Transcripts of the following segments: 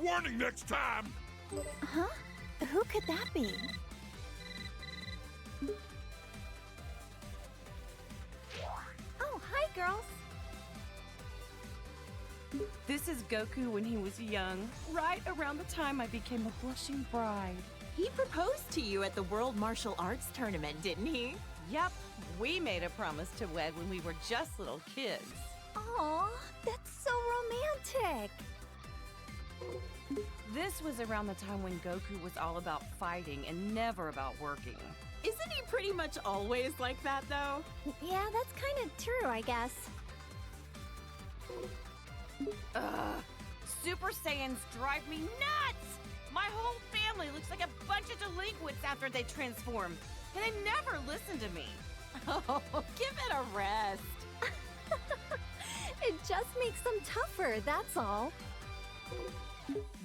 warning next time! Huh? Who could that be? Oh, hi, girls. This is Goku when he was young, right around the time I became a blushing bride. He proposed to you at the World Martial Arts Tournament, didn't he? Yep, we made a promise to wed when we were just little kids. Aw, that's so romantic. This was around the time when Goku was all about fighting and never about working. Isn't he pretty much always like that, though? Yeah, that's kind of true, I guess. Ugh, Super Saiyans drive me nuts! My whole family looks like a bunch of delinquents after they transform, and they never listen to me. Oh, give it a rest. It just makes them tougher, that's all.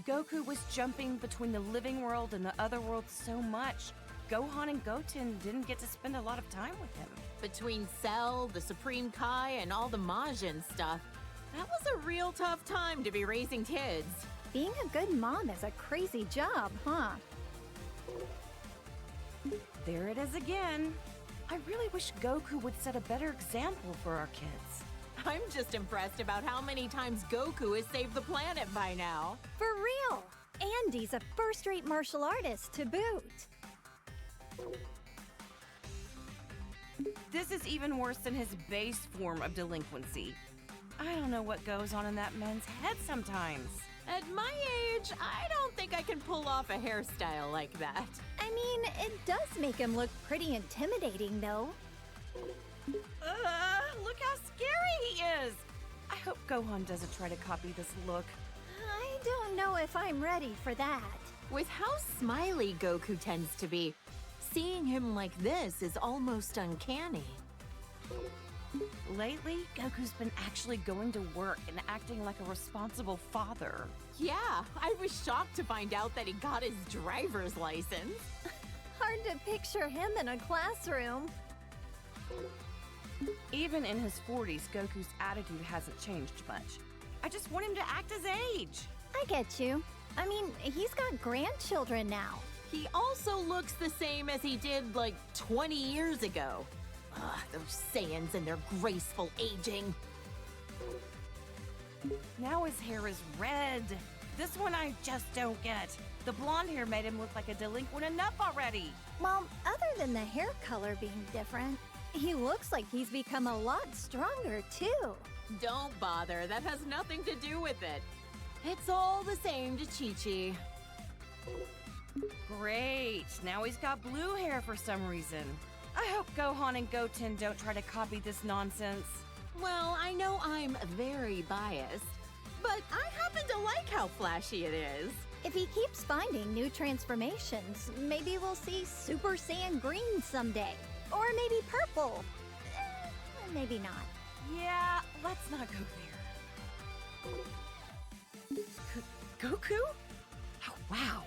Goku was jumping between the living world and the other world so much, Gohan and Goten didn't get to spend a lot of time with him. Between Cell, the Supreme Kai, and all the Majin stuff, that was a real tough time to be raising kids. Being a good mom is a crazy job, huh? There it is again. I really wish Goku would set a better example for our kids. I'm just impressed about how many times Goku has saved the planet by now. For real! Andy's a first-rate martial artist to boot. This is even worse than his base form of delinquency. I don't know what goes on in that man's head sometimes. At my age, I don't think I can pull off a hairstyle like that. I mean, it does make him look pretty intimidating, though. Look how scary he is! I hope Gohan doesn't try to copy this look. I don't know if I'm ready for that. With how smiley Goku tends to be, seeing him like this is almost uncanny. Lately, Goku's been actually going to work and acting like a responsible father. Yeah, I was shocked to find out that he got his driver's license. Hard to picture him in a classroom. Even in his 40s, Goku's attitude hasn't changed much. I just want him to act his age. I get you. I mean, he's got grandchildren now. He also looks the same as he did like 20 years ago. Ugh, those Saiyans and their graceful aging. Now his hair is red. This one I just don't get. The blonde hair made him look like a delinquent enough already. Well, other than the hair color being different, he looks like he's become a lot stronger, too. Don't bother, that has nothing to do with it. It's all the same to Chi-Chi. Great, now he's got blue hair for some reason. I hope Gohan and Goten don't try to copy this nonsense. Well, I know I'm very biased, but I happen to like how flashy it is. If he keeps finding new transformations, maybe we'll see Super Saiyan Green someday. Or maybe purple. Maybe not. Yeah, let's not go there. Goku? Oh, wow.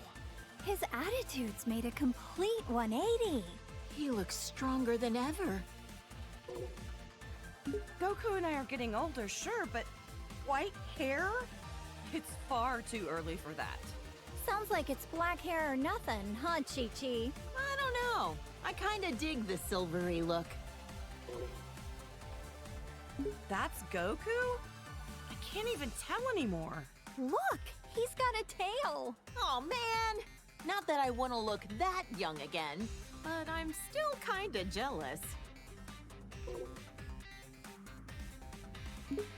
His attitude's made a complete 180. He looks stronger than ever. Goku and I are getting older, sure, but white hair? It's far too early for that. Sounds like it's black hair or nothing, huh, Chi-Chi? I don't know. I kinda dig the silvery look. That's Goku? I can't even tell anymore. Look, he's got a tail. Oh man! Not that I want to look that young again, but I'm still kinda jealous.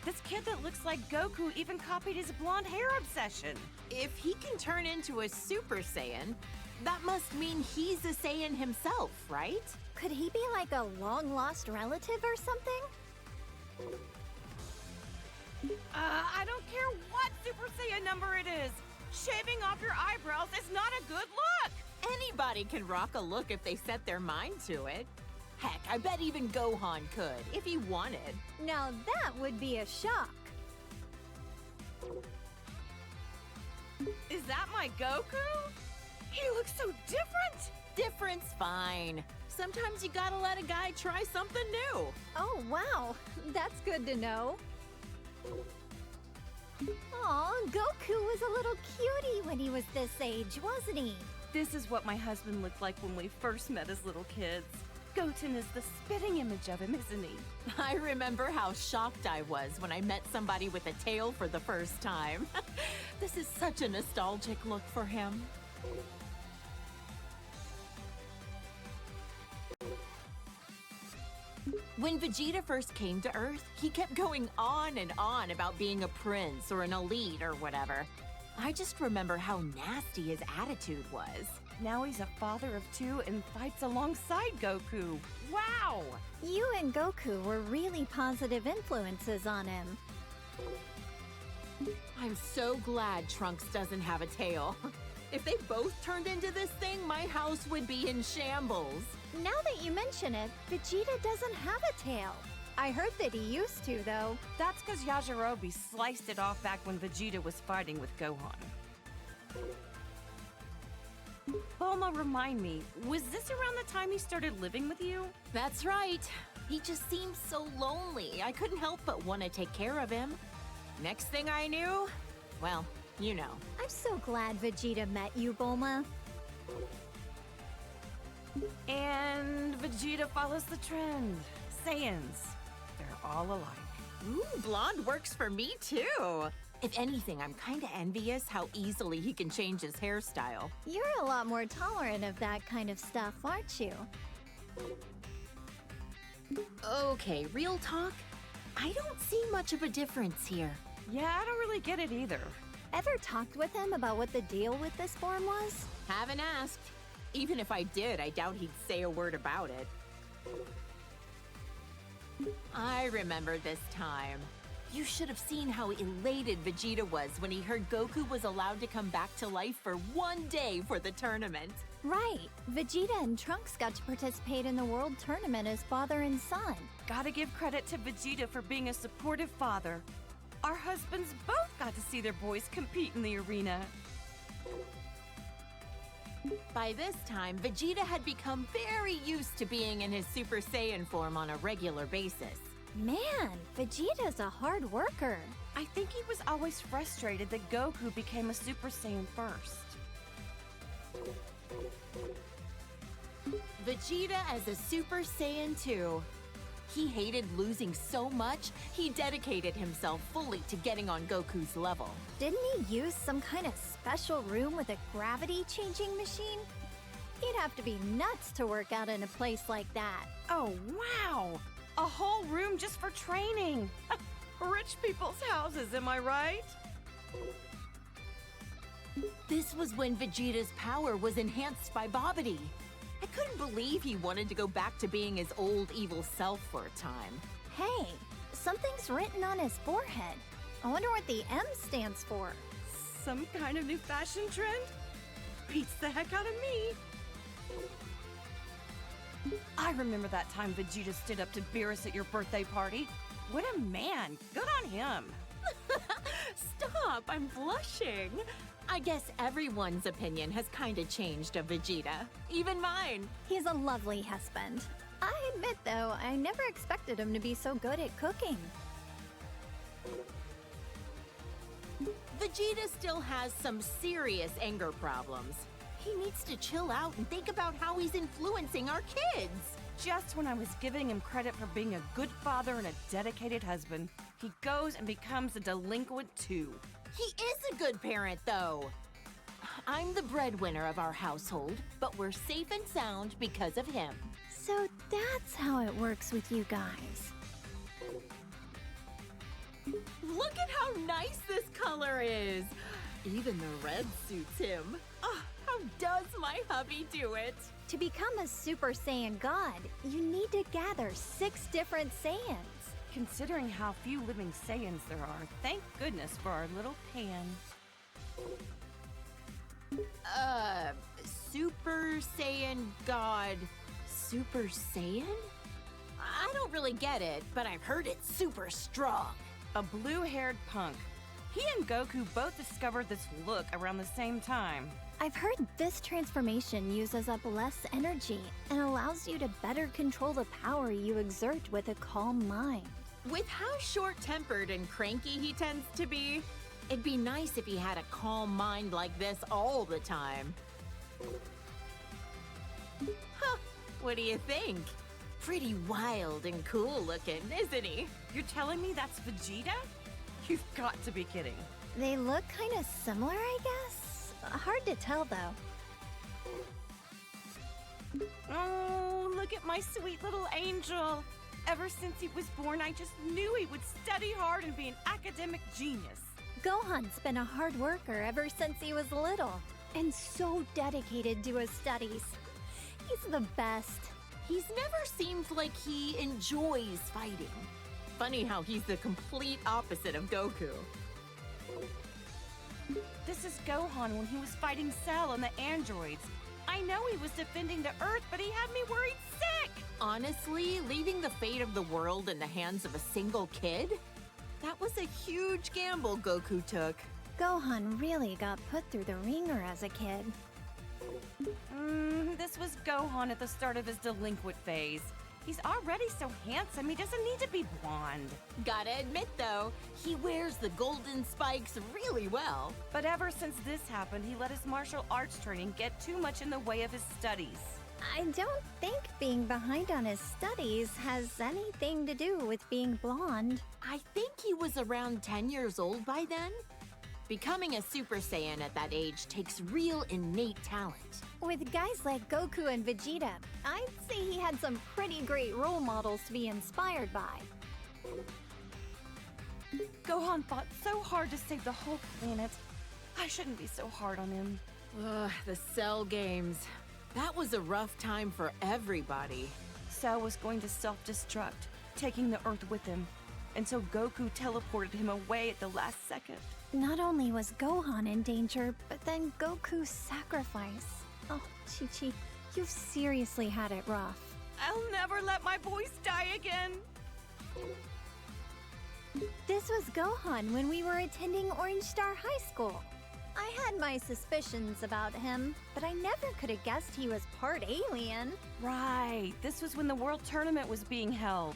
This kid that looks like Goku even copied his blonde hair obsession. If he can turn into a Super Saiyan, that must mean he's a Saiyan himself, right? Could he be like a long-lost relative or something? I don't care what Super Saiyan number it is. Shaving off your eyebrows is not a good look. Anybody can rock a look if they set their mind to it. Heck, I bet even Gohan could, if he wanted. Now that would be a shock. Is that my Goku? He looks so different. Different's fine. Sometimes you gotta let a guy try something new. Oh, wow. That's good to know. Aw, Goku was a little cutie when he was this age, wasn't he? This is what my husband looked like when we first met as little kids. Goten is the spitting image of him, isn't he? I remember how shocked I was when I met somebody with a tail for the first time. This is such a nostalgic look for him. When Vegeta first came to Earth, he kept going on and on about being a prince or an elite or whatever. I just remember how nasty his attitude was. Now he's a father of two and fights alongside Goku. Wow! You and Goku were really positive influences on him. I'm so glad Trunks doesn't have a tail. If they both turned into this thing, my house would be in shambles. Now that you mention it, Vegeta doesn't have a tail. I heard that he used to, though. That's because Yajirobe sliced it off back when Vegeta was fighting with Gohan. Bulma, remind me, was this around the time he started living with you? That's right. He just seemed so lonely. I couldn't help but want to take care of him. Next thing I knew, well, you know. I'm so glad Vegeta met you, Bulma. And Vegeta follows the trend. Saiyans, they're all alike. Ooh, blonde works for me too. If anything, I'm kinda envious how easily he can change his hairstyle. You're a lot more tolerant of that kind of stuff, aren't you? Okay, real talk. I don't see much of a difference here. Yeah, I don't really get it either. Ever talked with him about what the deal with this form was? Haven't asked. Even if I did, I doubt he'd say a word about it. I remember this time. You should have seen how elated Vegeta was when he heard Goku was allowed to come back to life for one day for the tournament. Right. Vegeta and Trunks got to participate in the World Tournament as father and son. Gotta give credit to Vegeta for being a supportive father. Our husbands both got to see their boys compete in the arena. By this time, Vegeta had become very used to being in his Super Saiyan form on a regular basis. Man, Vegeta's a hard worker. I think he was always frustrated that Goku became a Super Saiyan first. Vegeta as a Super Saiyan 2. He hated losing so much, he dedicated himself fully to getting on Goku's level. Didn't he use some kind of special room with a gravity-changing machine? He'd have to be nuts to work out in a place like that. Oh, wow! A whole room just for training! Rich people's houses, am I right? This was when Vegeta's power was enhanced by Babidi. I couldn't believe he wanted to go back to being his old evil self for a time. Hey, something's written on his forehead. I wonder what the M stands for. Some kind of new fashion trend? Beats the heck out of me! I remember that time Vegeta stood up to Beerus at your birthday party. What a man! Good on him! Stop! I'm blushing! I guess everyone's opinion has kinda changed of Vegeta. Even mine! He's a lovely husband. I admit, though, I never expected him to be so good at cooking. Vegeta still has some serious anger problems. He needs to chill out and think about how he's influencing our kids. Just when I was giving him credit for being a good father and a dedicated husband, he goes and becomes a delinquent too. He is a good parent, though. I'm the breadwinner of our household, but we're safe and sound because of him. So that's how it works with you guys. Look at how nice this color is. Even the red suits him. Oh, how does my hubby do it? To become a Super Saiyan God, you need to gather 6 different Saiyans. Considering how few living Saiyans there are, thank goodness for our little Pan. Super Saiyan God. Super Saiyan? I don't really get it, but I've heard it's super strong. A blue-haired punk. He and Goku both discovered this look around the same time. I've heard this transformation uses up less energy and allows you to better control the power you exert with a calm mind. With how short-tempered and cranky he tends to be, It'd be nice if he had a calm mind like this all the time. Huh, what do you think? Pretty wild and cool looking, isn't he? You're telling me that's Vegeta? You've got to be kidding. They look kind of similar, I guess. Hard to tell, though. Oh, look at my sweet little angel. Ever since he was born, I just knew he would study hard and be an academic genius. Gohan's been a hard worker ever since he was little, and so dedicated to his studies. He's the best. He's never seemed like he enjoys fighting. Funny how he's the complete opposite of Goku. This is Gohan when he was fighting Cell and the androids. I know he was defending the Earth, but he had me worried sick! Honestly, leaving the fate of the world in the hands of a single kid? That was a huge gamble Goku took. Gohan really got put through the ringer as a kid. This was Gohan at the start of his delinquent phase. He's already so handsome, he doesn't need to be blonde. Gotta admit, though, he wears the golden spikes really well. But ever since this happened, he let his martial arts training get too much in the way of his studies. I don't think being behind on his studies has anything to do with being blonde. I think he was around 10 years old by then. Becoming a Super Saiyan at that age takes real innate talent. With guys like Goku and Vegeta, I'd say he had some pretty great role models to be inspired by. Gohan fought so hard to save the whole planet. I shouldn't be so hard on him. Ugh, the Cell games. That was a rough time for everybody. Cell was going to self-destruct, taking the Earth with him, until Goku teleported him away at the last second. Not only was Gohan in danger, but then Goku's sacrifice. Oh, Chi-Chi, you've seriously had it rough. I'll never let my boys die again. This was Gohan when we were attending Orange Star High School. I had my suspicions about him, but I never could have guessed he was part alien. Right, this was when the World Tournament was being held.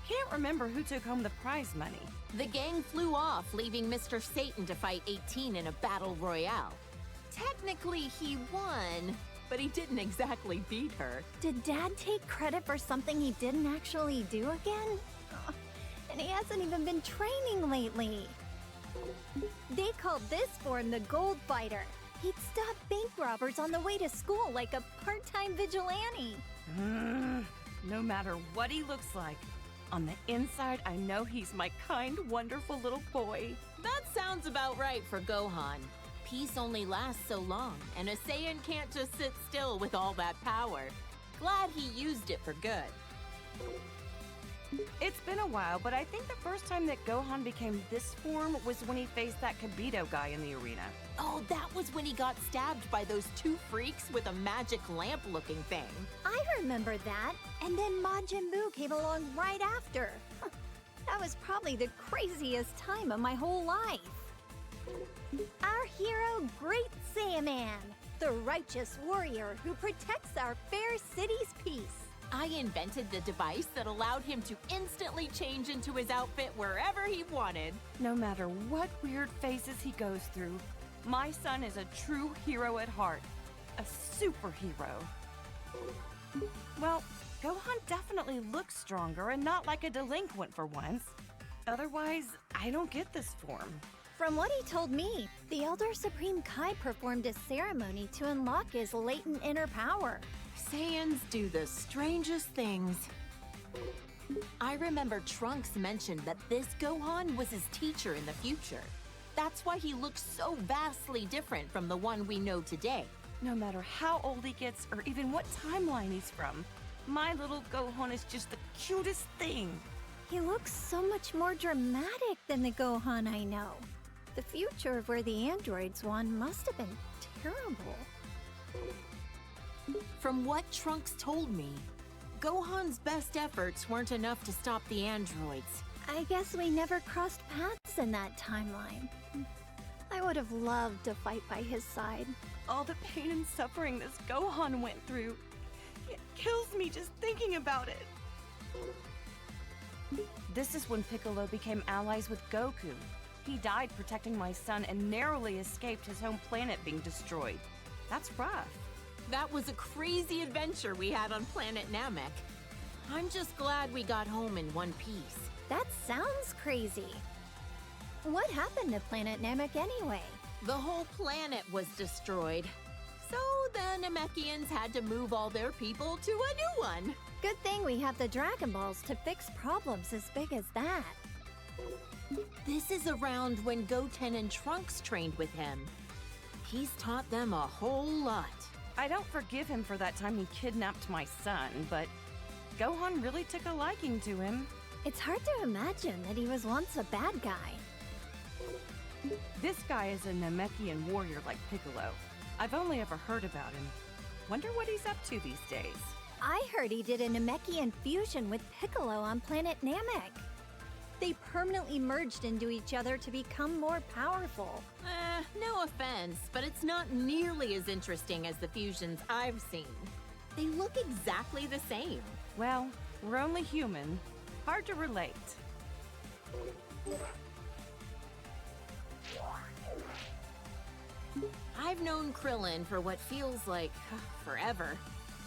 Can't remember who took home the prize money. The gang flew off, leaving Mr. Satan to fight 18 in a battle royale. Technically, he won, but he didn't exactly beat her. Did Dad take credit for something he didn't actually do again? Ugh, and he hasn't even been training lately. They called this form the Gold Fighter. He'd stop bank robbers on the way to school like a part-time vigilante. No matter what he looks like, on the inside, I know he's my kind, wonderful little boy. That sounds about right for Gohan. Peace only lasts so long, and a Saiyan can't just sit still with all that power. Glad he used it for good. It's been a while, but I think the first time that Gohan became this form was when he faced that Kibito guy in the arena. Oh, that was when he got stabbed by those two freaks with a magic lamp-looking thing. I remember that, and then Majin Buu came along right after. That was probably the craziest time of my whole life. Our hero, Great Saiyaman, the righteous warrior who protects our fair city's peace. I invented the device that allowed him to instantly change into his outfit wherever he wanted. No matter what weird phases he goes through, my son is a true hero at heart. A superhero. Well, Gohan definitely looks stronger and not like a delinquent for once. Otherwise, I don't get this form. From what he told me, the Elder Supreme Kai performed a ceremony to unlock his latent inner power. Saiyans do the strangest things. I remember Trunks mentioned that this Gohan was his teacher in the future. That's why he looks so vastly different from the one we know today. No matter how old he gets or even what timeline he's from, my little Gohan is just the cutest thing. He looks so much more dramatic than the Gohan I know. The future of where the androids won must have been terrible. From what Trunks told me, Gohan's best efforts weren't enough to stop the androids. I guess we never crossed paths in that timeline. I would have loved to fight by his side. All the pain and suffering this Gohan went through, it kills me just thinking about it. This is when Piccolo became allies with Goku. He died protecting my son and narrowly escaped his home planet being destroyed. That's rough. That was a crazy adventure we had on planet Namek. I'm just glad we got home in one piece. That sounds crazy. What happened to planet Namek anyway? The whole planet was destroyed. So the Namekians had to move all their people to a new one. Good thing we have the Dragon Balls to fix problems as big as that. This is around when Goten and Trunks trained with him. He's taught them a whole lot. I don't forgive him for that time he kidnapped my son, but Gohan really took a liking to him. It's hard to imagine that he was once a bad guy. This guy is a Namekian warrior like Piccolo. I've only ever heard about him. Wonder what he's up to these days. I heard he did a Namekian fusion with Piccolo on planet Namek. They permanently merged into each other to become more powerful. No offense, but it's not nearly as interesting as the fusions I've seen. They look exactly the same. Well, we're only human. Hard to relate. I've known Krillin for what feels like forever.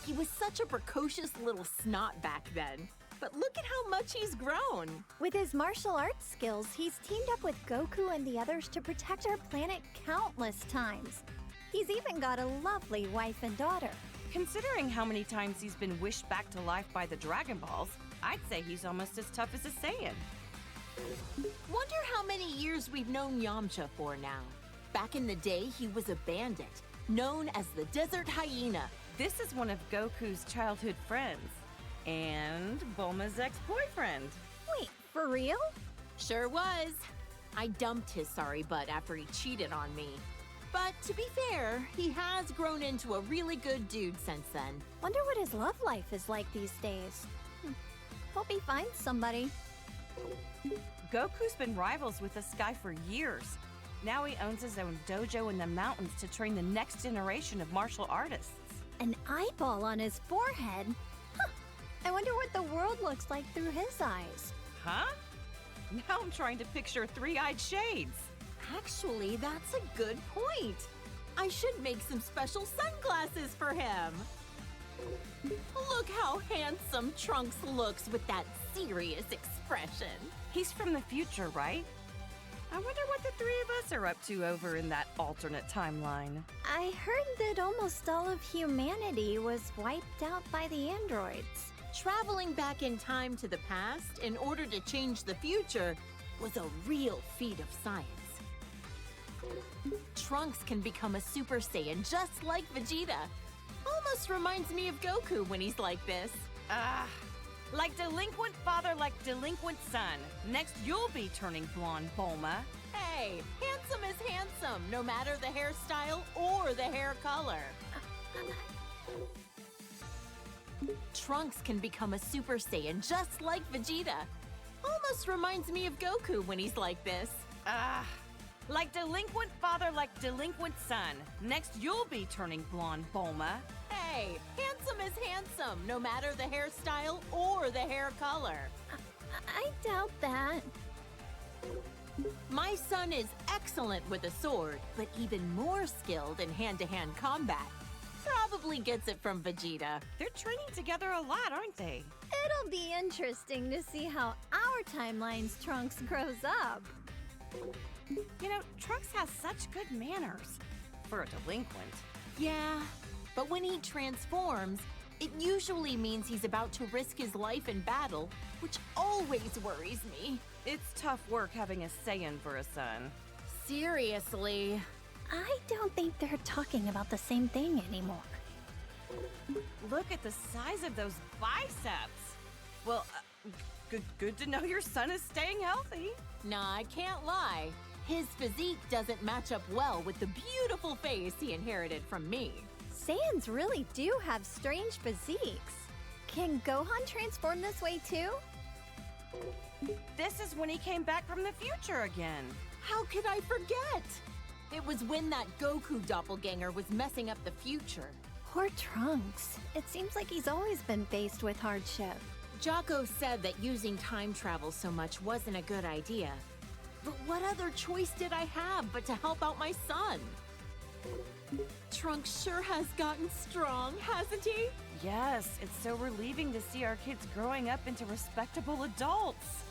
He was such a precocious little snot back then. But look at how much he's grown. With his martial arts skills, he's teamed up with Goku and the others to protect our planet countless times. He's even got a lovely wife and daughter. Considering how many times he's been wished back to life by the Dragon Balls, I'd say he's almost as tough as a Saiyan. Wonder how many years we've known Yamcha for now. Back in the day, he was a bandit, known as the Desert Hyena. This is one of Goku's childhood friends. And Bulma's ex-boyfriend. Wait, for real? Sure was. I dumped his sorry butt after he cheated on me. But to be fair, he has grown into a really good dude since then. Wonder what his love life is like these days. Hope he finds somebody. Goku's been rivals with this guy for years. Now he owns his own dojo in the mountains to train the next generation of martial artists. An eyeball on his forehead? Huh. I wonder what the world looks like through his eyes. Huh? Now I'm trying to picture three-eyed shades. Actually, that's a good point. I should make some special sunglasses for him. Look how handsome Trunks looks with that serious expression. He's from the future, right? I wonder what the three of us are up to over in that alternate timeline. I heard that almost all of humanity was wiped out by the androids. Traveling back in time to the past in order to change the future was a real feat of science. Trunks can become a Super Saiyan just like Vegeta. Almost reminds me of Goku when he's like this. Like delinquent father, like delinquent son. Next, you'll be turning blonde, Bulma. Hey, handsome is handsome, no matter the hairstyle or the hair color. Trunks can become a Super Saiyan just like Vegeta. Almost reminds me of Goku when he's like this. Like delinquent father, like delinquent son. Next, you'll be turning blonde, Bulma. Hey, handsome is handsome, no matter the hairstyle or the hair color. I doubt that. My son is excellent with a sword, but even more skilled in hand-to-hand combat. Probably gets it from Vegeta. They're training together a lot, aren't they? It'll be interesting to see how our timeline's Trunks grows up. You know, Trunks has such good manners for a delinquent. Yeah, but when he transforms, it usually means he's about to risk his life in battle, which always worries me. It's tough work having a Saiyan for a son. Seriously. I don't think they're talking about the same thing anymore. Look at the size of those biceps. Well, good to know your son is staying healthy. Nah, I can't lie. His physique doesn't match up well with the beautiful face he inherited from me. Saiyans really do have strange physiques. Can Gohan transform this way too? This is when he came back from the future again. How could I forget? It was when that Goku doppelganger was messing up the future. Poor Trunks. It seems like he's always been faced with hardship. Jocko said that using time travel so much wasn't a good idea. But what other choice did I have but to help out my son? Trunks sure has gotten strong, hasn't he? Yes, it's so relieving to see our kids growing up into respectable adults.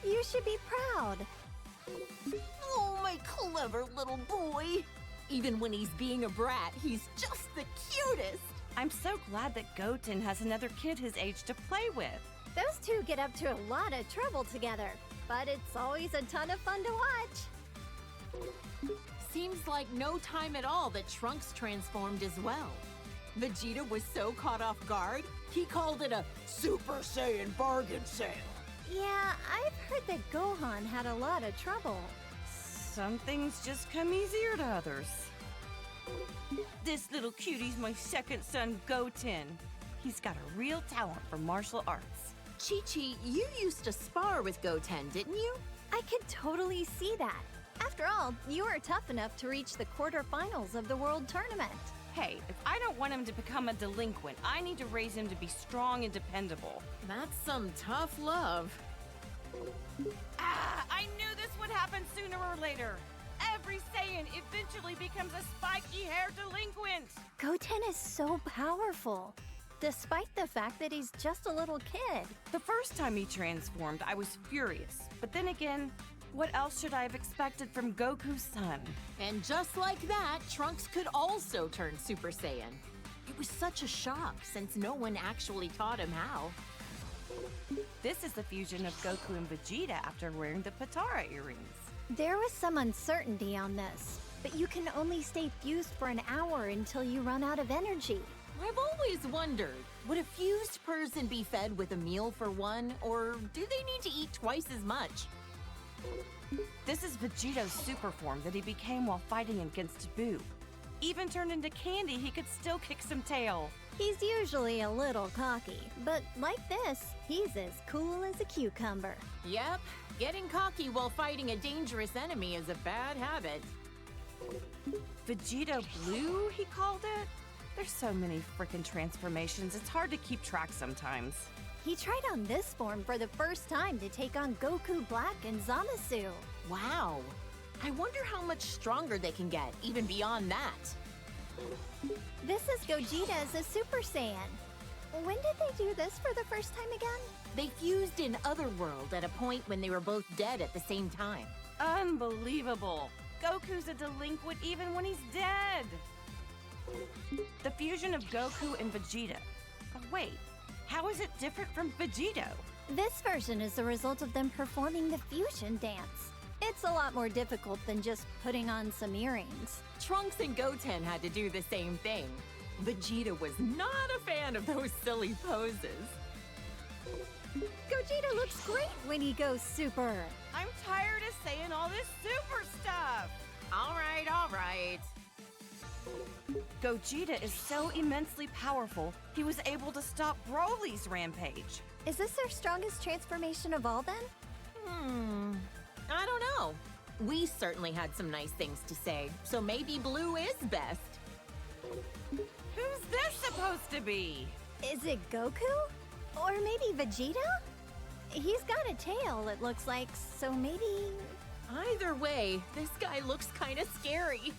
You should be proud. Oh, my clever little boy. Even when he's being a brat, he's just the cutest. I'm so glad that Goten has another kid his age to play with. Those two get up to a lot of trouble together, but it's always a ton of fun to watch. Seems like no time at all that Trunks transformed as well. Vegeta was so caught off guard, he called it a Super Saiyan bargain sale. Yeah, I've heard that Gohan had a lot of trouble. Some things just come easier to others. This little cutie's my second son, Goten. He's got a real talent for martial arts. Chi-Chi, you used to spar with Goten, didn't you? I could totally see that. After all, you were tough enough to reach the quarterfinals of the World Tournament. Hey, if I don't want him to become a delinquent, I need to raise him to be strong and dependable. That's some tough love. Ah, I knew this would happen sooner or later. Every Saiyan eventually becomes a spiky-haired delinquent. Goten is so powerful, despite the fact that he's just a little kid. The first time he transformed, I was furious. But then again, what else should I have expected from Goku's son? And just like that, Trunks could also turn Super Saiyan. It was such a shock since no one actually taught him how. This is the fusion of Goku and Vegeta after wearing the Patara earrings. There was some uncertainty on this, but you can only stay fused for an hour until you run out of energy. I've always wondered, would a fused person be fed with a meal for one, or do they need to eat twice as much? This is Vegeto's super form that he became while fighting against Boo. Even turned into candy, he could still kick some tail. He's usually a little cocky, but like this, he's as cool as a cucumber. Yep, getting cocky while fighting a dangerous enemy is a bad habit. Vegeta Blue, he called it? There's so many frickin' transformations, it's hard to keep track sometimes. He tried on this form for the first time to take on Goku Black and Zamasu. Wow. I wonder how much stronger they can get, even beyond that. This is Gogeta as a Super Saiyan. When did they do this for the first time again? They fused in Otherworld at a point when they were both dead at the same time. Unbelievable! Goku's a delinquent even when he's dead! The fusion of Goku and Vegeta. Oh, wait, how is it different from Vegito? This version is the result of them performing the fusion dance. It's a lot more difficult than just putting on some earrings. Trunks and Goten had to do the same thing. Vegeta was not a fan of those silly poses. Gogeta looks great when he goes super. I'm tired of saying all this super stuff! All right. Gogeta is so immensely powerful, he was able to stop Broly's rampage. Is this their strongest transformation of all then? I don't know. We certainly had some nice things to say, so maybe Blue is best. Who's this supposed to be? Is it Goku? Or maybe Vegeta? He's got a tail, it looks like, so maybe... Either way, this guy looks kind of scary.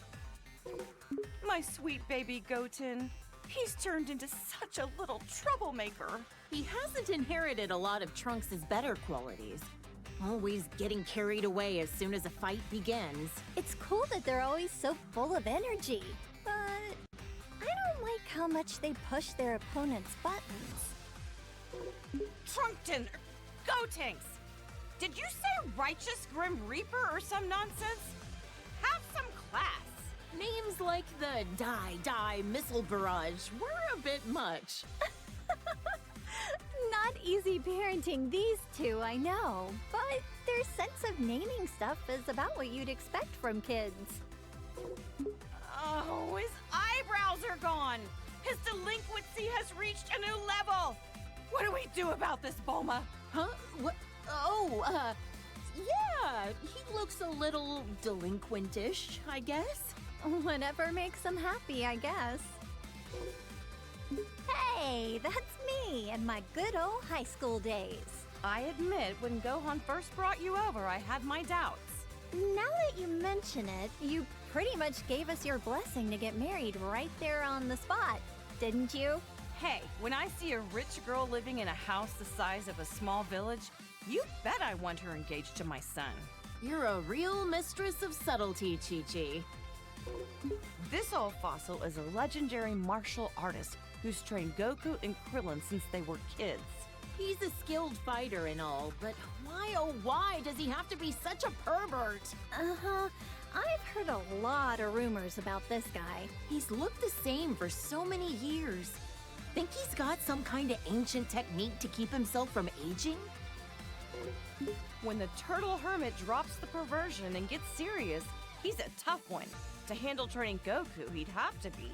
My sweet baby Goten. He's turned into such a little troublemaker. He hasn't inherited a lot of Trunks' better qualities. Always getting carried away as soon as a fight begins. It's cool that they're always so full of energy, but I don't like how much they push their opponent's buttons. Trunkton! Gotenks! Did you say Righteous Grim Reaper or some nonsense? Have some class! Names like the Die Missile Barrage were a bit much. Not easy parenting these two, I know, but their sense of naming stuff is about what you'd expect from kids. Oh, his eyebrows are gone! His delinquency has reached a new level! What do we do about this, Bulma? Huh? What? Oh, yeah, he looks a little delinquentish, I guess. Whatever makes them happy, I guess. Hey, that's me and my good old high school days. I admit, when Gohan first brought you over, I had my doubts. Now that you mention it, you pretty much gave us your blessing to get married right there on the spot, didn't you? Hey, when I see a rich girl living in a house the size of a small village, you bet I want her engaged to my son. You're a real mistress of subtlety, Chi-Chi. This old fossil is a legendary martial artist who's trained Goku and Krillin since they were kids. He's a skilled fighter and all, but why oh why does he have to be such a pervert? Uh-huh. I've heard a lot of rumors about this guy. He's looked the same for so many years. Think he's got some kind of ancient technique to keep himself from aging? When the turtle hermit drops the perversion and gets serious, he's a tough one. To handle training Goku, he'd have to be.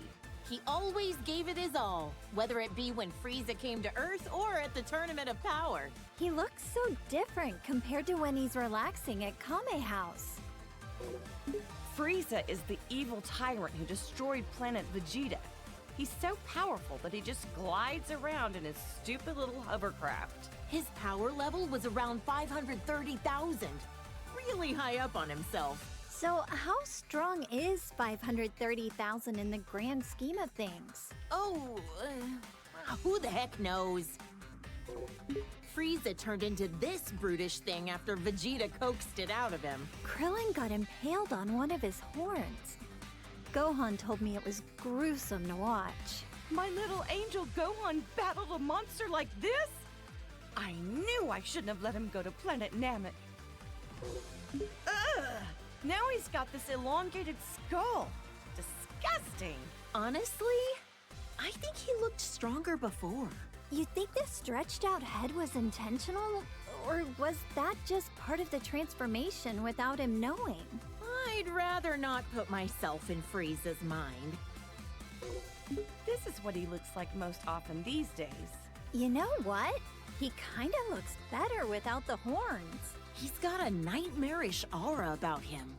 He always gave it his all, whether it be when Frieza came to Earth or at the Tournament of Power. He looks so different compared to when he's relaxing at Kame House. Frieza is the evil tyrant who destroyed planet Vegeta. He's so powerful that he just glides around in his stupid little hovercraft. His power level was around 530,000. Really high up on himself. So how strong is 530,000 in the grand scheme of things? Oh, who the heck knows? Frieza turned into this brutish thing after Vegeta coaxed it out of him. Krillin got impaled on one of his horns. Gohan told me it was gruesome to watch. My little angel Gohan battled a monster like this? I knew I shouldn't have let him go to Planet Namek. Ugh! Now he's got this elongated skull. Disgusting. Honestly, I think he looked stronger before. You think this stretched out head was intentional? Or was that just part of the transformation without him knowing? I'd rather not put myself in Frieza's mind. This is what he looks like most often these days. You know what? He kinda looks better without the horns. He's got a nightmarish aura about him.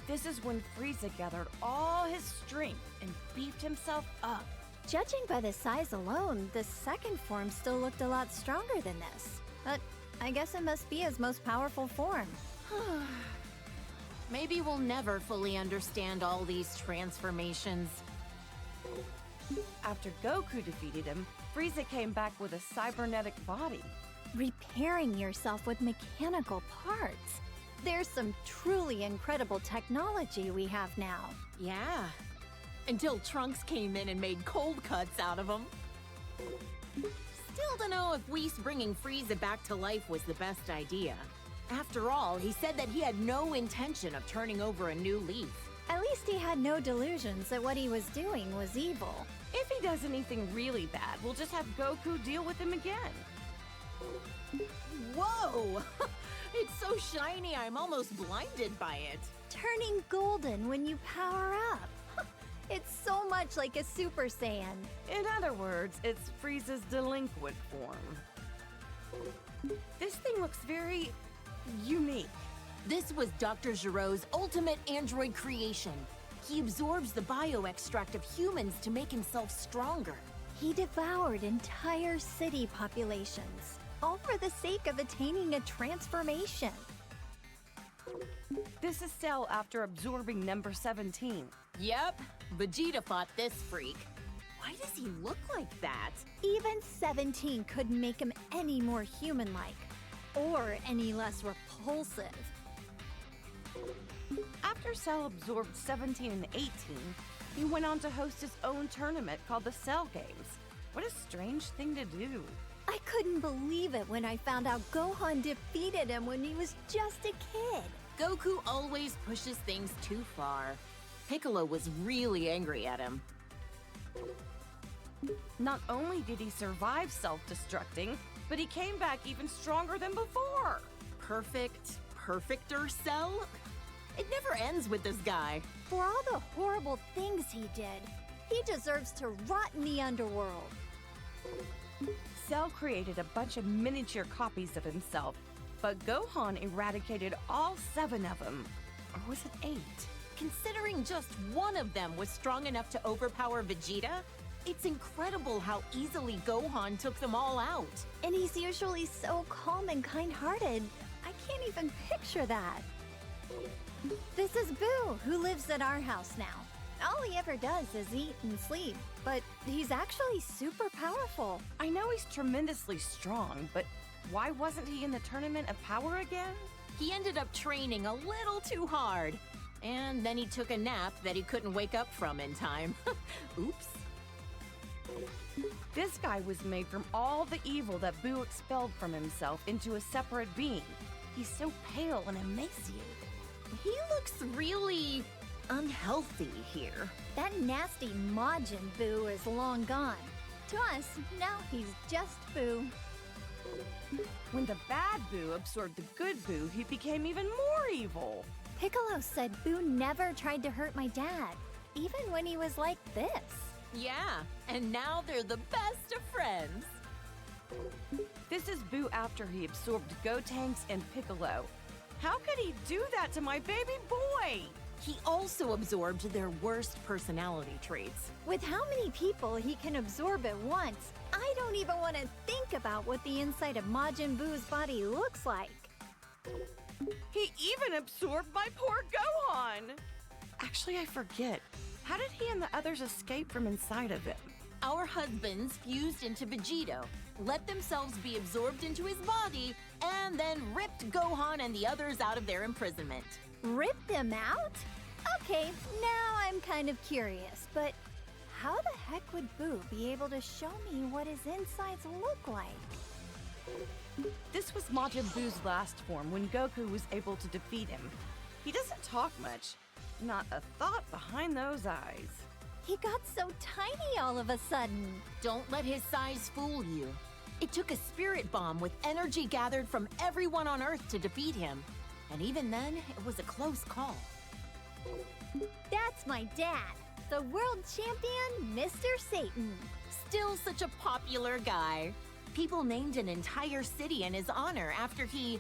This is when Frieza gathered all his strength and beefed himself up. Judging by the size alone, the second form still looked a lot stronger than this. But I guess it must be his most powerful form. Maybe we'll never fully understand all these transformations. After Goku defeated him, Frieza came back with a cybernetic body. Repairing yourself with mechanical parts. There's some truly incredible technology we have now. Yeah. Until Trunks came in and made cold cuts out of him. Still don't know if Whis bringing Frieza back to life was the best idea. After all, he said that he had no intention of turning over a new leaf. At least he had no delusions that what he was doing was evil. If he does anything really bad, we'll just have Goku deal with him again. Whoa! It's so shiny, I'm almost blinded by it. Turning golden when you power up. It's so much like a Super Saiyan. In other words, it's Frieza's delinquent form. This thing looks very unique. This was Dr. Giro's ultimate android creation. He absorbs the bioextract of humans to make himself stronger. He devoured entire city populations, all for the sake of attaining a transformation. This is Cell after absorbing number 17. Yep, Vegeta fought this freak. Why does he look like that? Even 17 couldn't make him any more human-like, or any less repulsive. After Cell absorbed 17 and 18, he went on to host his own tournament called the Cell Games. What a strange thing to do. I couldn't believe it when I found out Gohan defeated him when he was just a kid. Goku always pushes things too far. Piccolo was really angry at him. Not only did he survive self-destructing, but he came back even stronger than before. Perfecter Cell? It never ends with this guy. For all the horrible things he did, he deserves to rot in the underworld. Cell created a bunch of miniature copies of himself, but Gohan eradicated all 7 of them. Or was it 8? Considering just one of them was strong enough to overpower Vegeta, It's incredible how easily Gohan took them all out. And he's usually so calm and kind-hearted. I can't even picture that. This is Boo, who lives at our house now. All he ever does is eat and sleep, but he's actually super powerful. I know he's tremendously strong, but why wasn't he in the Tournament of Power again? He ended up training a little too hard. And then he took a nap that he couldn't wake up from in time. Oops. This guy was made from all the evil that Boo expelled from himself into a separate being. He's so pale and emaciated. He looks really unhealthy here. That nasty Majin Buu is long gone. To us, now he's just Boo. When the bad Boo absorbed the good Boo, he became even more evil. Piccolo said Boo never tried to hurt my dad, even when he was like this. Yeah, and now they're the best of friends. This is Boo after he absorbed Gotenks and Piccolo. How could he do that to my baby boy? He also absorbed their worst personality traits. With how many people he can absorb at once, I don't even want to think about what the inside of Majin Buu's body looks like. He even absorbed my poor Gohan! Actually, I forget. How did he and the others escape from inside of him? Our husbands fused into Vegito, let themselves be absorbed into his body, and then ripped Gohan and the others out of their imprisonment. Rip them out? Okay, now I'm kind of curious, but how the heck would Boo be able to show me what his insides look like? This was Majin Buu's last form when Goku was able to defeat him. He doesn't talk much. Not a thought behind those eyes. He got so tiny all of a sudden. Don't let his size fool you. It took a spirit bomb with energy gathered from everyone on Earth to defeat him. And even then, it was a close call. That's my dad, the world champion, Mr. Satan. Still such a popular guy. People named an entire city in his honor after he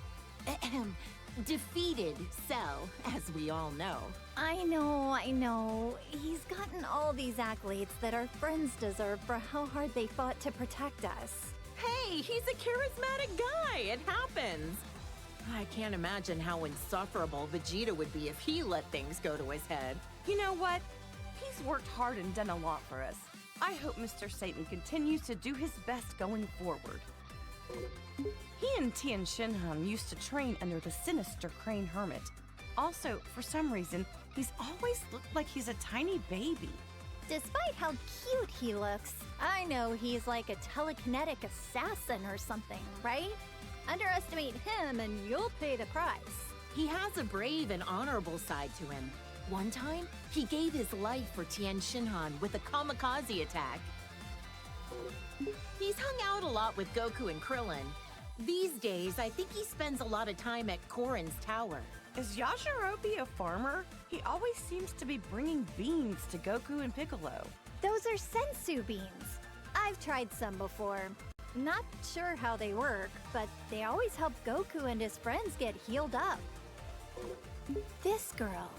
defeated Cell, as we all know. I know. He's gotten all these accolades that our friends deserve for how hard they fought to protect us. Hey, he's a charismatic guy. It happens. I can't imagine how insufferable Vegeta would be if he let things go to his head. You know what? He's worked hard and done a lot for us. I hope Mr. Satan continues to do his best going forward. He and Tien Shinhan used to train under the sinister Crane Hermit. Also, for some reason, he's always looked like he's a tiny baby. Despite how cute he looks, I know he's like a telekinetic assassin or something, right? Underestimate him and you'll pay the price. He has a brave and honorable side to him. One time, he gave his life for Tien Shinhan with a kamikaze attack. He's hung out a lot with Goku and Krillin. These days, I think he spends a lot of time at Korin's tower. Is Yajirobe a farmer? He always seems to be bringing beans to Goku and Piccolo. Those are sensu beans. I've tried some before. Not sure how they work, but they always help Goku and his friends get healed up. This girl.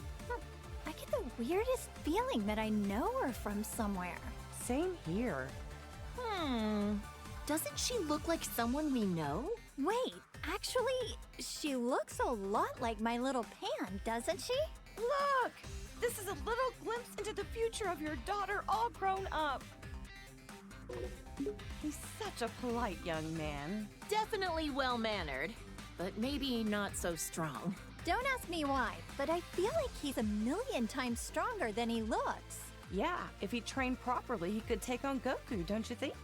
I get the weirdest feeling that I know her from somewhere. Same here. Doesn't she look like someone we know? Wait, actually, she looks a lot like my little Pan, doesn't she? Look! This is a little glimpse into the future of your daughter all grown up. He's such a polite young man. Definitely well-mannered, but maybe not so strong. Don't ask me why, but I feel like he's a million times stronger than he looks. Yeah, if he trained properly, he could take on Goku, don't you think?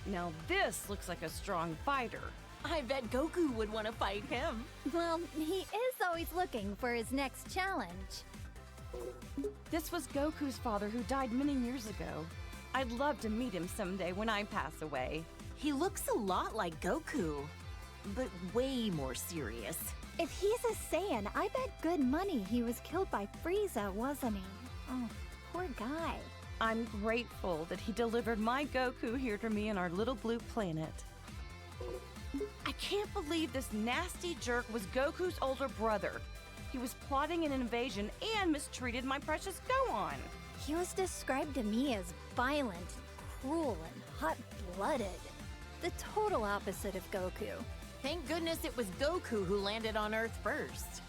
Now this looks like a strong fighter. I bet Goku would want to fight him. Well, he is always looking for his next challenge. This was Goku's father who died many years ago. I'd love to meet him someday when I pass away. He looks a lot like Goku, but way more serious. If he's a Saiyan, I bet good money he was killed by Frieza, wasn't he? Oh, poor guy. I'm grateful that he delivered my Goku here to me on our little blue planet. I can't believe this nasty jerk was Goku's older brother. He was plotting an invasion and mistreated my precious Gohan. He was described to me as violent, cruel, and hot-blooded. The total opposite of Goku. Thank goodness it was Goku who landed on Earth first.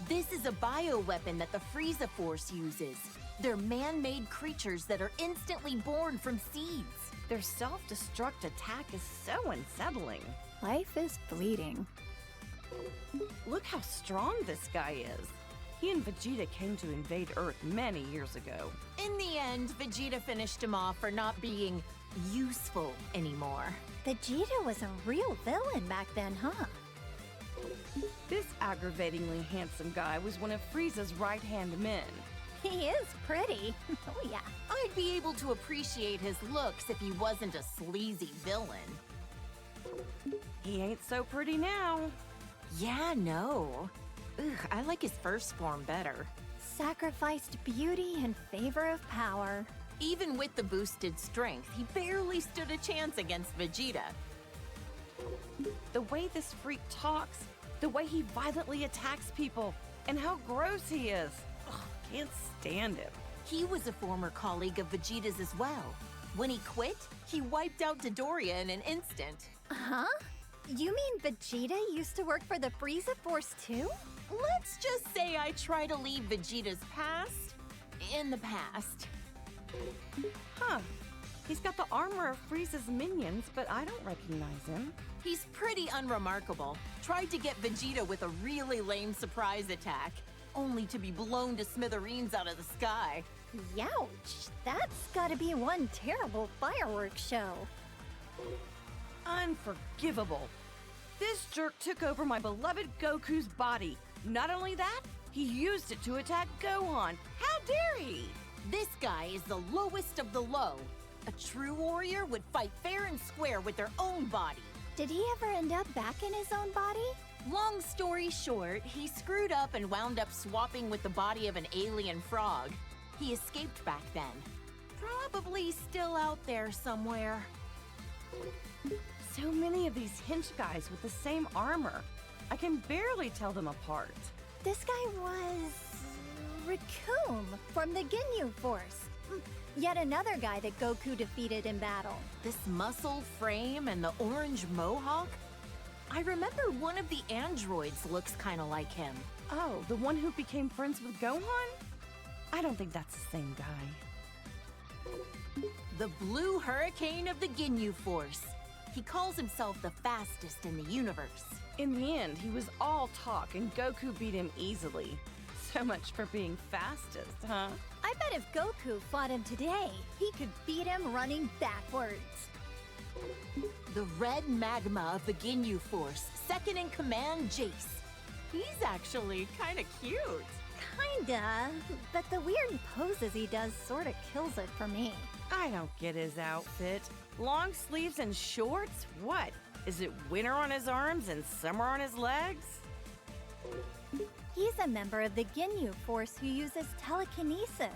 This is a bioweapon that the Frieza Force uses. They're man-made creatures that are instantly born from seeds. Their self-destruct attack is so unsettling. Life is fleeting. Look how strong this guy is. He and Vegeta came to invade Earth many years ago. In the end, Vegeta finished him off for not being useful anymore. Vegeta was a real villain back then, huh? This aggravatingly handsome guy was one of Frieza's right-hand men. He is pretty. Oh, yeah. I'd be able to appreciate his looks if he wasn't a sleazy villain. He ain't so pretty now. Yeah, no. Ugh, I like his first form better. Sacrificed beauty in favor of power. Even with the boosted strength, he barely stood a chance against Vegeta. The way this freak talks, the way he violently attacks people, and how gross he is. Ugh, can't stand him. He was a former colleague of Vegeta's as well. When he quit, he wiped out Dodoria in an instant. Huh? You mean Vegeta used to work for the Frieza Force too? Let's just say I try to leave Vegeta's past in the past. Huh. He's got the armor of Frieza's minions, but I don't recognize him. He's pretty unremarkable. Tried to get Vegeta with a really lame surprise attack, only to be blown to smithereens out of the sky. Youch! That's gotta be one terrible fireworks show. Unforgivable. This jerk took over my beloved Goku's body. Not only that, he used it to attack Gohan. How dare he? This guy is the lowest of the low. A true warrior would fight fair and square with their own body. Did he ever end up back in his own body? Long story short, he screwed up and wound up swapping with the body of an alien frog. He escaped back then. Probably still out there somewhere. So many of these hench guys with the same armor. I can barely tell them apart. This guy was... Raccoon from the Ginyu Force. Yet another guy that Goku defeated in battle. This muscle frame and the orange mohawk? I remember one of the androids looks kind of like him. Oh, the one who became friends with Gohan? I don't think that's the same guy. The Blue Hurricane of the Ginyu Force. He calls himself the fastest in the universe. In the end, he was all talk and Goku beat him easily. So much for being fastest, huh? I bet if Goku fought him today, he could beat him running backwards. The red magma of the Ginyu Force, second in command, Jace. He's actually kind of cute. Kinda, but the weird poses he does sorta kills it for me. I don't get his outfit. Long sleeves and shorts? What? Is it winter on his arms and summer on his legs? He's a member of the Ginyu Force who uses telekinesis.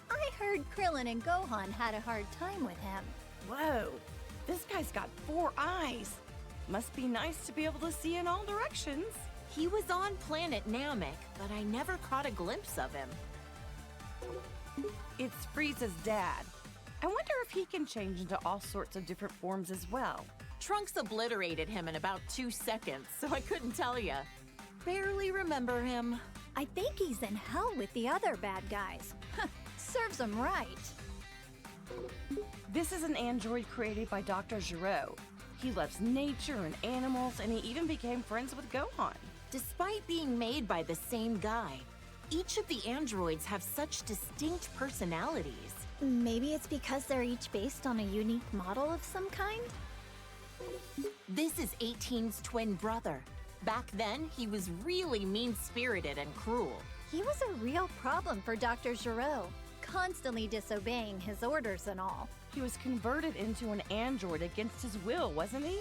I heard Krillin and Gohan had a hard time with him. Whoa, this guy's got 4 eyes. Must be nice to be able to see in all directions. He was on planet Namek, but I never caught a glimpse of him. It's Frieza's dad. I wonder if he can change into all sorts of different forms as well. Trunks obliterated him in about 2 seconds, so I couldn't tell ya. Barely remember him. I think he's in hell with the other bad guys. Serves him right. This is an android created by Dr. Giro. He loves nature and animals, and he even became friends with Gohan. Despite being made by the same guy, each of the androids have such distinct personalities. Maybe it's because they're each based on a unique model of some kind? This is 18's twin brother. Back then, he was really mean-spirited and cruel. He was a real problem for Dr. Giro, constantly disobeying his orders and all. He was converted into an android against his will, wasn't he?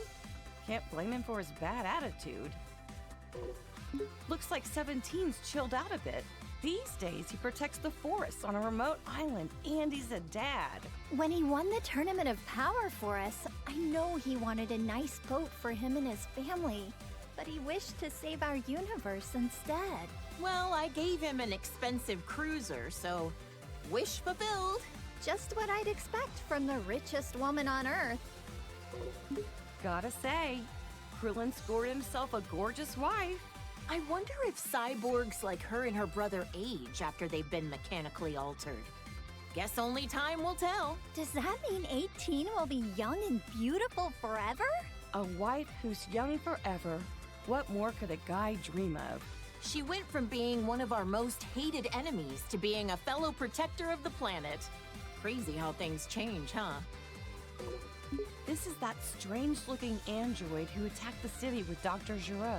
Can't blame him for his bad attitude. Looks like 17's chilled out a bit. These days, he protects the forests on a remote island, and he's a dad. When he won the Tournament of Power for us, I know he wanted a nice boat for him and his family, but he wished to save our universe instead. Well, I gave him an expensive cruiser, so Wish fulfilled. Just what I'd expect from the richest woman on Earth. Gotta say, Krillin scored himself a gorgeous wife. I wonder if cyborgs like her and her brother age after they've been mechanically altered. Guess only time will tell. Does that mean 18 will be young and beautiful forever? A wife who's young forever. What more could a guy dream of? She went from being one of our most hated enemies to being a fellow protector of the planet. Crazy how things change, huh? This is that strange-looking android who attacked the city with Dr. Giro.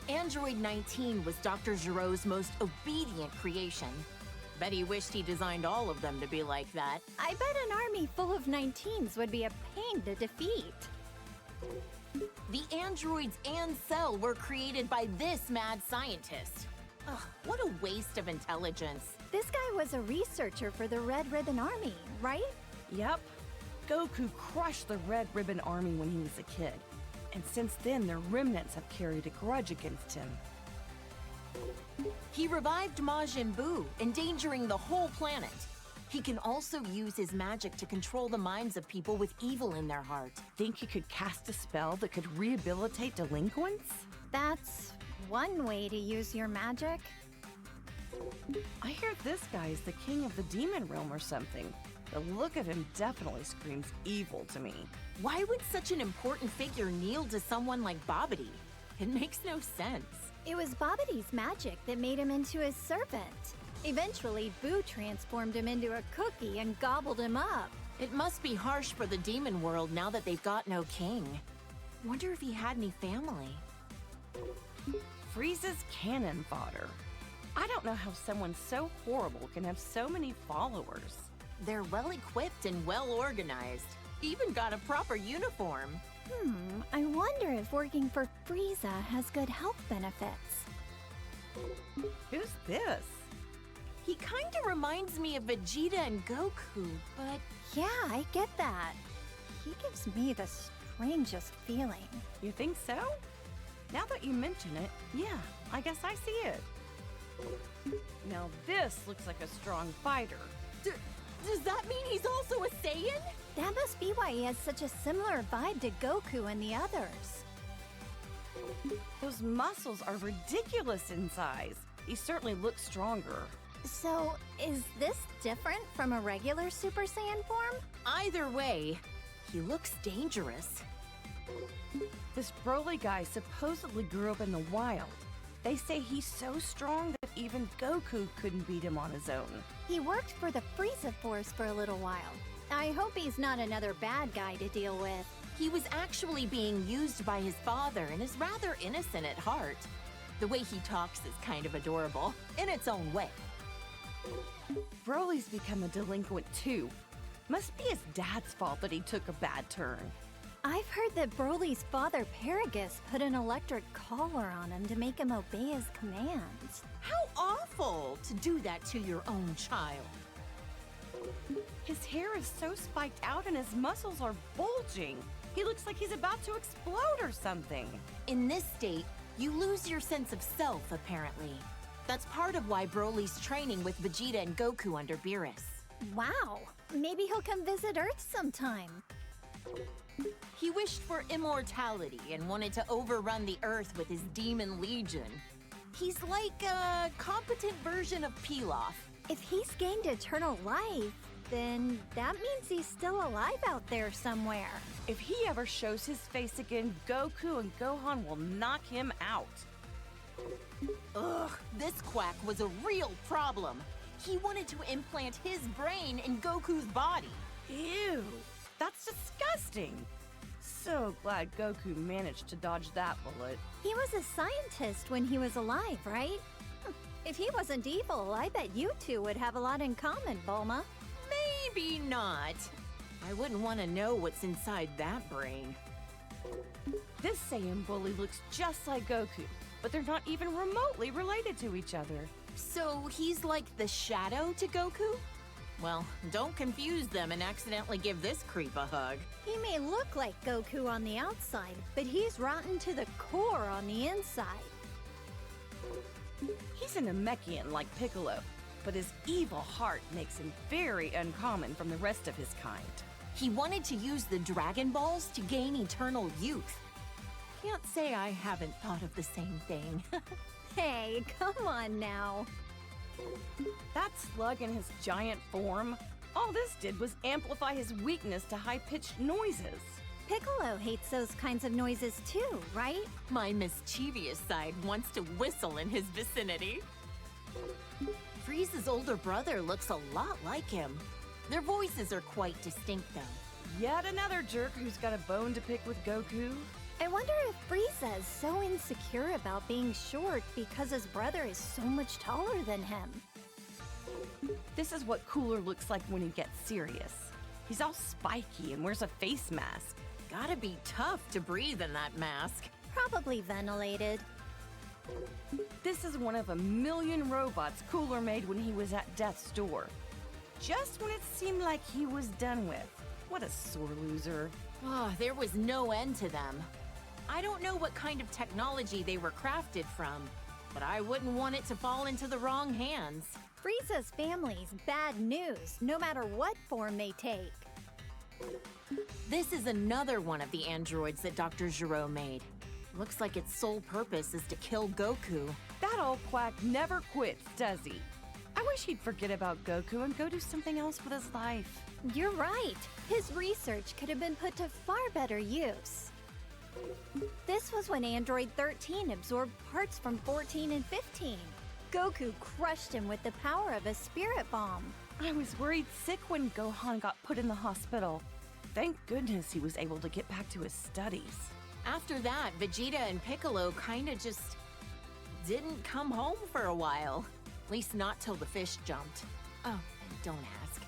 Android 19 was Dr. Giro's most obedient creation. Bet he wished he designed all of them to be like that. I bet an army full of 19s would be a pain to defeat. The androids and Cell were created by this mad scientist. Ugh, what a waste of intelligence. This guy was a researcher for the Red Ribbon Army, right? Yep. Goku crushed the Red Ribbon Army when he was a kid. And since then, their remnants have carried a grudge against him. He revived Majin Buu, endangering the whole planet. He can also use his magic to control the minds of people with evil in their heart. Think he could cast a spell that could rehabilitate delinquents? That's one way to use your magic. I hear this guy is the king of the demon realm or something. The look of him definitely screams evil to me. Why would such an important figure kneel to someone like Babidi? It makes no sense. It was Babidi's magic that made him into his servant. Eventually, Boo transformed him into a cookie and gobbled him up. It must be harsh for the demon world now that they've got no king. Wonder if he had any family. Frieza's cannon fodder. I don't know how someone so horrible can have so many followers. They're well equipped and well organized. Even got a proper uniform. I wonder if working for Frieza has good health benefits. Who's this? He kinda reminds me of Vegeta and Goku, but Yeah, I get that. He gives me the strangest feeling. You think so? Now that you mention it, yeah, I guess I see it. Now this looks like a strong fighter. does that mean he's also a Saiyan? That must be why he has such a similar vibe to Goku and the others. Those muscles are ridiculous in size. He certainly looks stronger. So, is this different from a regular Super Saiyan form? Either way, he looks dangerous. This Broly guy supposedly grew up in the wild. They say he's so strong that even Goku couldn't beat him on his own. He worked for the Frieza Force for a little while. I hope he's not another bad guy to deal with. He was actually being used by his father and is rather innocent at heart. The way he talks is kind of adorable, in its own way. Broly's become a delinquent too. Must be his dad's fault that he took a bad turn. I've heard that Broly's father, Paragus, put an electric collar on him to make him obey his commands. How awful to do that to your own child. His hair is so spiked out and his muscles are bulging. He looks like he's about to explode or something. In this state, you lose your sense of self, apparently. That's part of why Broly's training with Vegeta and Goku under Beerus. Wow, maybe he'll come visit Earth sometime. He wished for immortality and wanted to overrun the Earth with his demon legion. He's like a competent version of Pilaf. If he's gained eternal life, then that means he's still alive out there somewhere. If he ever shows his face again, Goku and Gohan will knock him out. Ugh, this quack was a real problem. He wanted to implant his brain in Goku's body. Ew, that's disgusting. So glad Goku managed to dodge that bullet. He was a scientist when he was alive, right? If he wasn't evil, I bet you two would have a lot in common, Bulma. Maybe not. I wouldn't want to know what's inside that brain. This Saiyan bully looks just like Goku, but they're not even remotely related to each other. So he's like the shadow to Goku? Well, don't confuse them and accidentally give this creep a hug. He may look like Goku on the outside, but he's rotten to the core on the inside. He's a Namekian like Piccolo. but his evil heart makes him very uncommon from the rest of his kind. He wanted to use the Dragon Balls to gain eternal youth. Can't say I haven't thought of the same thing. Hey, come on now. That slug in his giant form, all this did was amplify his weakness to high-pitched noises. Piccolo hates those kinds of noises too, right? My mischievous side wants to whistle in his vicinity. Frieza's older brother looks a lot like him. Their voices are quite distinct, though. Yet another jerk who's got a bone to pick with Goku. I wonder if Frieza is so insecure about being short because his brother is so much taller than him. This is what Cooler looks like when he gets serious. He's all spiky and wears a face mask. Gotta be tough to breathe in that mask. Probably ventilated. This is one of a million robots Cooler made when he was at death's door. Just when it seemed like he was done with. What a sore loser. Oh, there was no end to them. I don't know what kind of technology they were crafted from, but I wouldn't want it to fall into the wrong hands. Frieza's family's bad news, no matter what form they take. This is another one of the androids that Dr. Gero made. Looks like its sole purpose is to kill Goku. That old quack never quits, does he? I wish he'd forget about Goku and go do something else with his life. You're right. His research could have been put to far better use. This was when Android 13 absorbed parts from 14 and 15. Goku crushed him with the power of a spirit bomb. I was worried sick when Gohan got put in the hospital. Thank goodness he was able to get back to his studies. After that, Vegeta and Piccolo kinda just didn't come home for a while. At least not till the fish jumped. Oh, don't ask.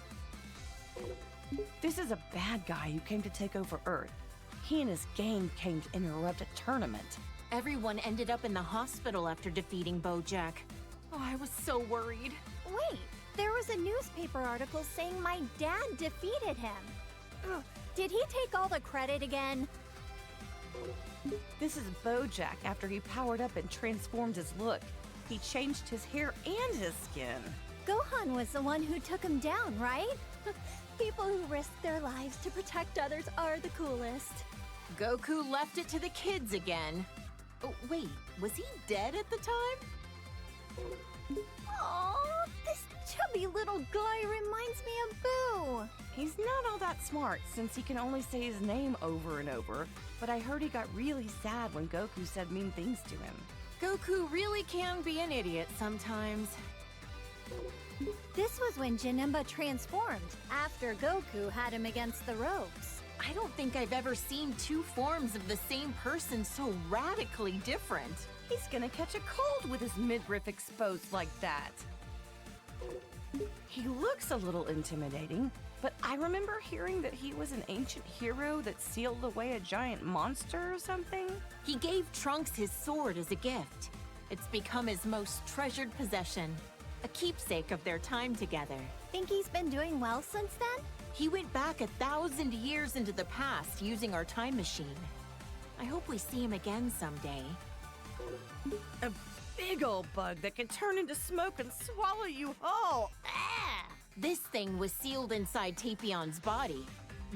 This is a bad guy who came to take over Earth. He and his gang came to interrupt a tournament. Everyone ended up in the hospital after defeating Bojack. Oh, I was so worried. Wait, there was a newspaper article saying my dad defeated him. Ugh, did he take all the credit again? This is Bojack after he powered up and transformed his look. He changed his hair and his skin. Gohan was the one who took him down, right? People who risk their lives to protect others are the coolest. Goku left it to the kids again. Oh, wait, was he dead at the time? Aww, this chubby little guy reminds me of Boo. He's not all that smart since he can only say his name over and over, but I heard he got really sad when Goku said mean things to him. Goku really can be an idiot sometimes. This was when Janemba transformed, after Goku had him against the ropes. I don't think I've ever seen two forms of the same person so radically different. He's gonna catch a cold with his midriff exposed like that. He looks a little intimidating, but I remember hearing that he was an ancient hero that sealed away a giant monster or something. He gave Trunks his sword as a gift. It's become his most treasured possession, a keepsake of their time together. Think he's been doing well since then? He went back 1,000 years into the past using our time machine. I hope we see him again someday. A big old bug that can turn into smoke and swallow you whole. Ah! This thing was sealed inside Tapion's body.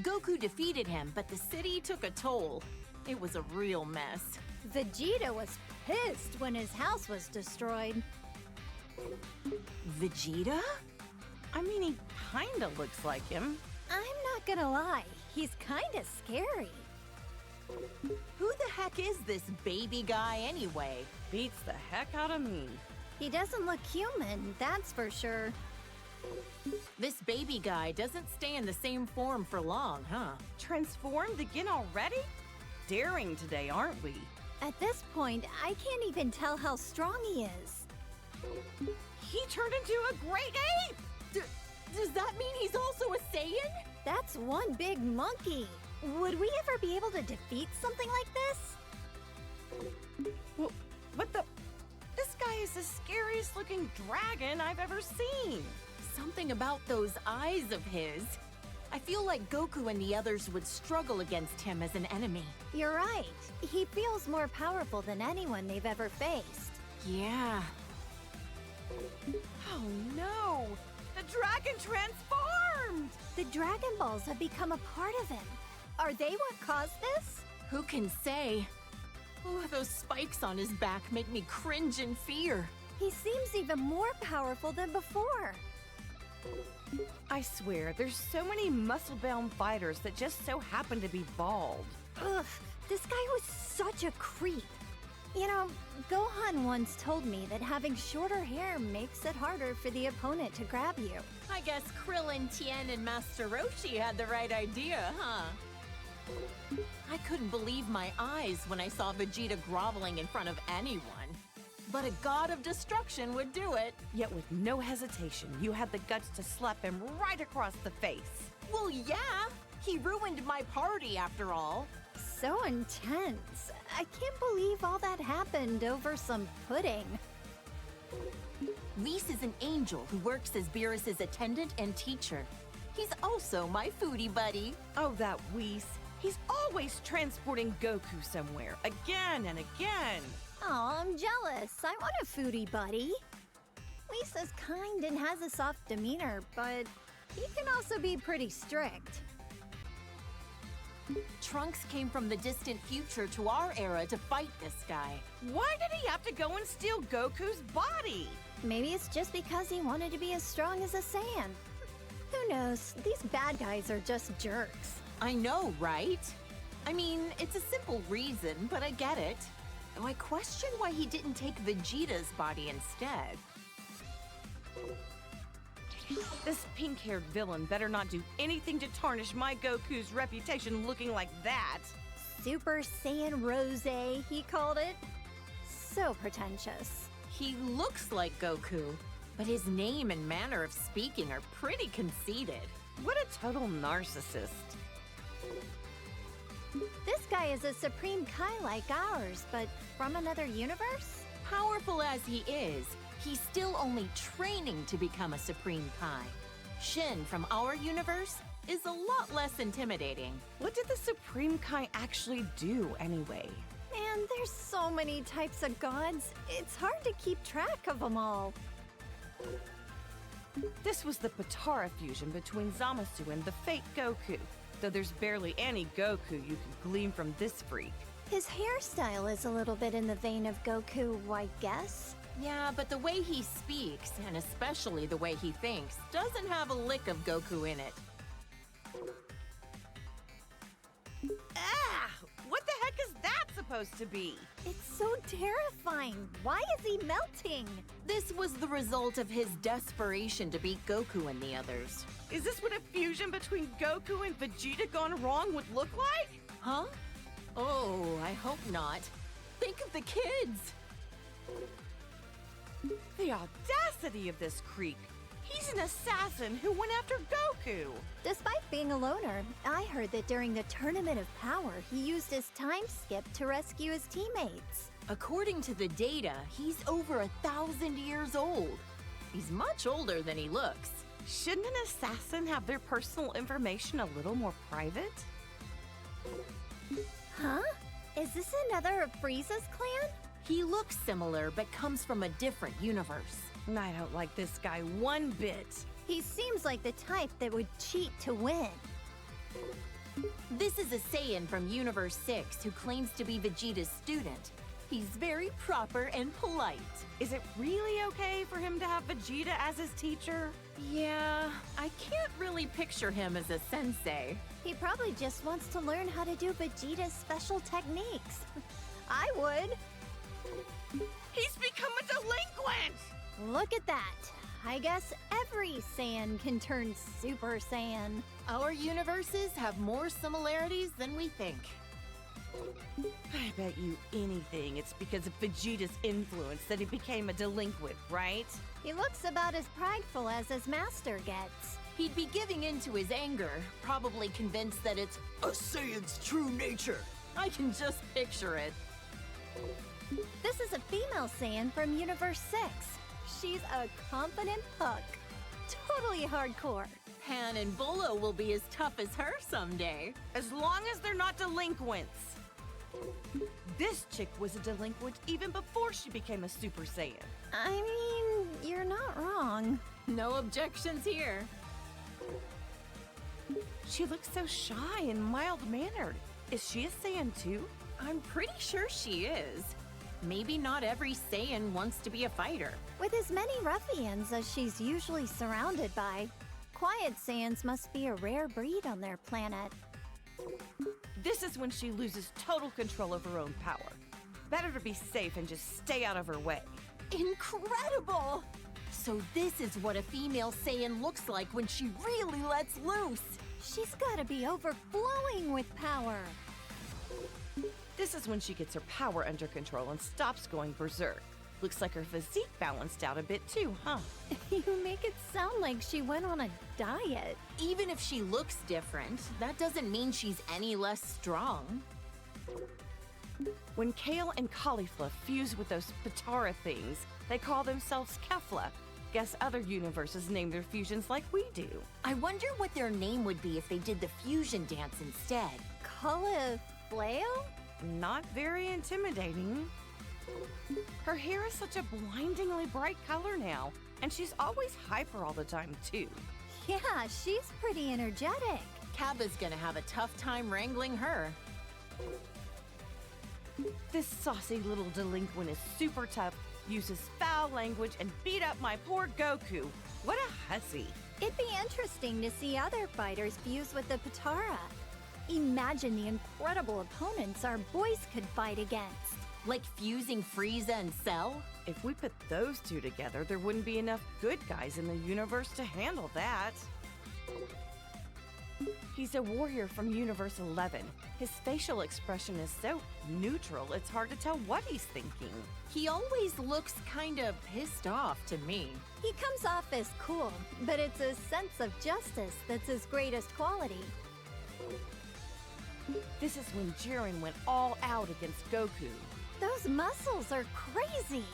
Goku defeated him, but the city took a toll. It was a real mess. Vegeta was pissed when his house was destroyed. Vegeta? I mean, he kinda looks like him. I'm not gonna lie, he's kinda scary. Who the heck is this baby guy anyway? Beats the heck out of me. He doesn't look human, that's for sure. This baby guy doesn't stay in the same form for long, huh? Transformed again already? Daring today, aren't we? At this point, I can't even tell how strong he is. He turned into a great ape! Does that mean he's also a Saiyan? That's one big monkey. Would we ever be able to defeat something like this? Well, what the? This guy is the scariest looking dragon I've ever seen. Something about those eyes of his. I feel like Goku and the others would struggle against him as an enemy. You're right. He feels more powerful than anyone they've ever faced. Yeah. Oh no! dragon transformed! The Dragon Balls have become a part of him. Are they what caused this? Who can say? Oh, those spikes on his back make me cringe in fear. He seems even more powerful than before. I swear, there's so many muscle-bound fighters that just so happen to be bald. Ugh, this guy was such a creep. You know, Gohan once told me that having shorter hair makes it harder for the opponent to grab you. I guess Krillin, Tien, and Master Roshi had the right idea, huh? I couldn't believe my eyes when I saw Vegeta groveling in front of anyone. But a god of destruction would do it. Yet with no hesitation, you had the guts to slap him right across the face. Well, yeah. He ruined my party, after all. So intense. I can't believe all that happened over some pudding. Whis is an angel who works as Beerus's attendant and teacher. He's also my foodie buddy. Oh, that Whis. He's always transporting Goku somewhere, again and again. Oh, I'm jealous. I want a foodie buddy. Lisa's kind and has a soft demeanor, but he can also be pretty strict. Trunks came from the distant future to our era to fight this guy. Why did he have to go and steal Goku's body? Maybe it's just because he wanted to be as strong as a Saiyan. Who knows? These bad guys are just jerks. I know, right? I mean, it's a simple reason, but I get it. Though I question why he didn't take Vegeta's body instead. This pink-haired villain better not do anything to tarnish my Goku's reputation looking like that. Super Saiyan Rose, he called it. So pretentious. He looks like Goku, but his name and manner of speaking are pretty conceited. What a total narcissist. This guy is a Supreme Kai like ours, but from another universe? Powerful as he is, he's still only training to become a Supreme Kai. Shin from our universe is a lot less intimidating. What did the Supreme Kai actually do anyway? Man, there's so many types of gods. It's hard to keep track of them all. This was the Potara fusion between Zamasu and the fake Goku. Though there's barely any Goku you can glean from this freak. His hairstyle is a little bit in the vein of Goku, I guess. Yeah, but the way he speaks, and especially the way he thinks, doesn't have a lick of Goku in it. Ah! What the heck is that supposed to be? It's so terrifying. Why is he melting? This was the result of his desperation to beat Goku and the others. Is this what a fusion between Goku and Vegeta gone wrong would look like? Huh? Oh, I hope not. Think of the kids! The audacity of this creep! He's an assassin who went after Goku! Despite being a loner, I heard that during the Tournament of Power, he used his time skip to rescue his teammates. According to the data, he's over 1,000 years old. He's much older than he looks. Shouldn't an assassin have their personal information a little more private? Huh? Is this another of Frieza's clan? He looks similar, but comes from a different universe. I don't like this guy one bit. He seems like the type that would cheat to win. This is a Saiyan from Universe 6 who claims to be Vegeta's student. He's very proper and polite. Is it really okay for him to have Vegeta as his teacher? Yeah, I can't really picture him as a sensei. He probably just wants to learn how to do Vegeta's special techniques. I would. He's become a delinquent! Look at that. I guess every Saiyan can turn Super Saiyan. Our universes have more similarities than we think. I bet you anything it's because of Vegeta's influence that he became a delinquent, right? He looks about as prideful as his master gets. He'd be giving in to his anger, probably convinced that it's a Saiyan's true nature. I can just picture it. This is a female Saiyan from Universe 6. She's a confident puck. Totally hardcore. Pan and Bolo will be as tough as her someday. As long as they're not delinquents. This chick was a delinquent even before she became a Super Saiyan. I mean, You're not wrong. No objections here. She looks so shy and mild-mannered. Is she a Saiyan too? I'm pretty sure she is. Maybe not every Saiyan wants to be a fighter. With as many ruffians as she's usually surrounded by, quiet Saiyans must be a rare breed on their planet. This is when she loses total control of her own power. Better to be safe and just stay out of her way. Incredible! So this is what a female Saiyan looks like when she really lets loose. She's gotta be overflowing with power. This is when she gets her power under control and stops going berserk. Looks like her physique balanced out a bit too, huh? You make it sound like she went on a diet. Even if she looks different, that doesn't mean she's any less strong. When Kale and Caulifla fuse with those Patara things, they call themselves Kefla. Guess other universes name their fusions like we do. I wonder what their name would be if they did the fusion dance instead. Cauliflail? Not very intimidating. Her hair is such a blindingly bright color now, and she's always hyper all the time too. Yeah, she's pretty energetic. Cabba's gonna have a tough time wrangling her. This saucy little delinquent is super tough, uses foul language, and beat up my poor Goku. What a hussy. It'd be interesting to see other fighters fuse with the Patara. Imagine the incredible opponents our boys could fight against. Like fusing Frieza and Cell? If we put those two together, there wouldn't be enough good guys in the universe to handle that. He's a warrior from Universe 11. His facial expression is so neutral, it's hard to tell what he's thinking. He always looks kinda pissed off to me. He comes off as cool, but it's his sense of justice that's his greatest quality. This is when Jiren went all out against Goku. Those muscles are crazy.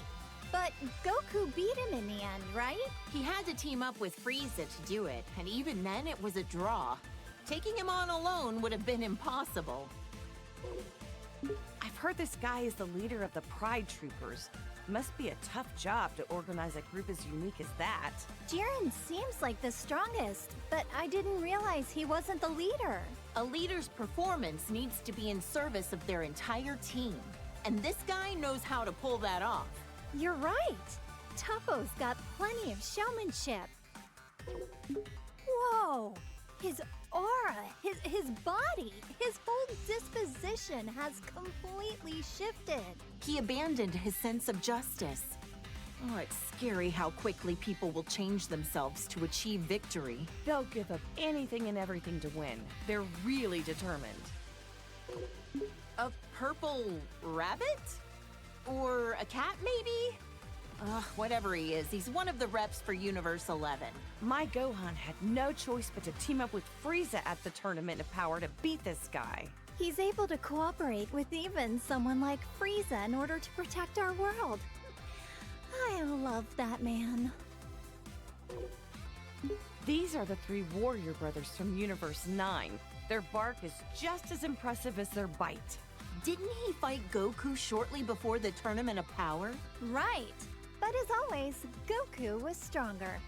But Goku beat him in the end, right? He had to team up with Frieza to do it, and even then it was a draw. Taking him on alone would have been impossible. I've heard this guy is the leader of the Pride Troopers. Must be a tough job to organize a group as unique as that. Jiren seems like the strongest, but I didn't realize he wasn't the leader. A leader's performance needs to be in service of their entire team. And this guy knows how to pull that off. You're right. Toppo's got plenty of showmanship. Whoa! His aura, his body, his whole disposition has completely shifted. He abandoned his sense of justice. Oh, it's scary how quickly people will change themselves to achieve victory. They'll give up anything and everything to win. They're really determined. A purple rabbit? Or a cat, maybe? Whatever he is, he's one of the reps for Universe 11. My Gohan had no choice but to team up with Frieza at the Tournament of Power to beat this guy. He's able to cooperate with even someone like Frieza in order to protect our world. I love that man. These are the three warrior brothers from Universe 9. Their bark is just as impressive as their bite. Didn't he fight Goku shortly before the Tournament of Power? Right. But as always, Goku was stronger.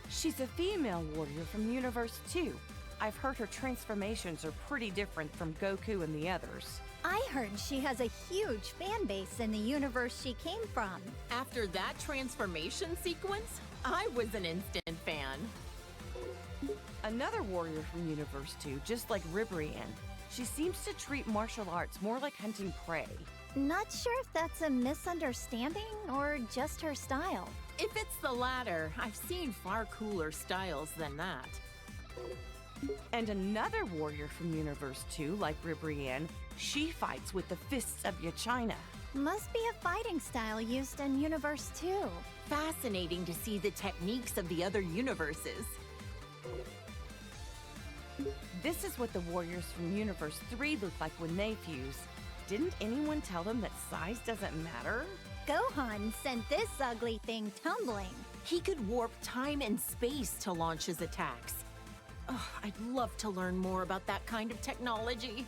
She's a female warrior from Universe 2. I've heard her transformations are pretty different from Goku and the others. I heard she has a huge fan base in the universe she came from. After that transformation sequence, I was an instant fan. Another warrior from Universe 2, just like Ribrianne. She seems to treat martial arts more like hunting prey. Not sure if that's a misunderstanding or just her style. If it's the latter, I've seen far cooler styles than that. And another warrior from Universe 2, like Ribrianne, she fights with the fists of Yachina. Must be a fighting style used in Universe 2. Fascinating to see the techniques of the other universes. This is what the warriors from Universe 3 look like when they fuse. Didn't anyone tell them that size doesn't matter? Gohan sent this ugly thing tumbling. He could warp time and space to launch his attacks. I'd love to learn more about that kind of technology.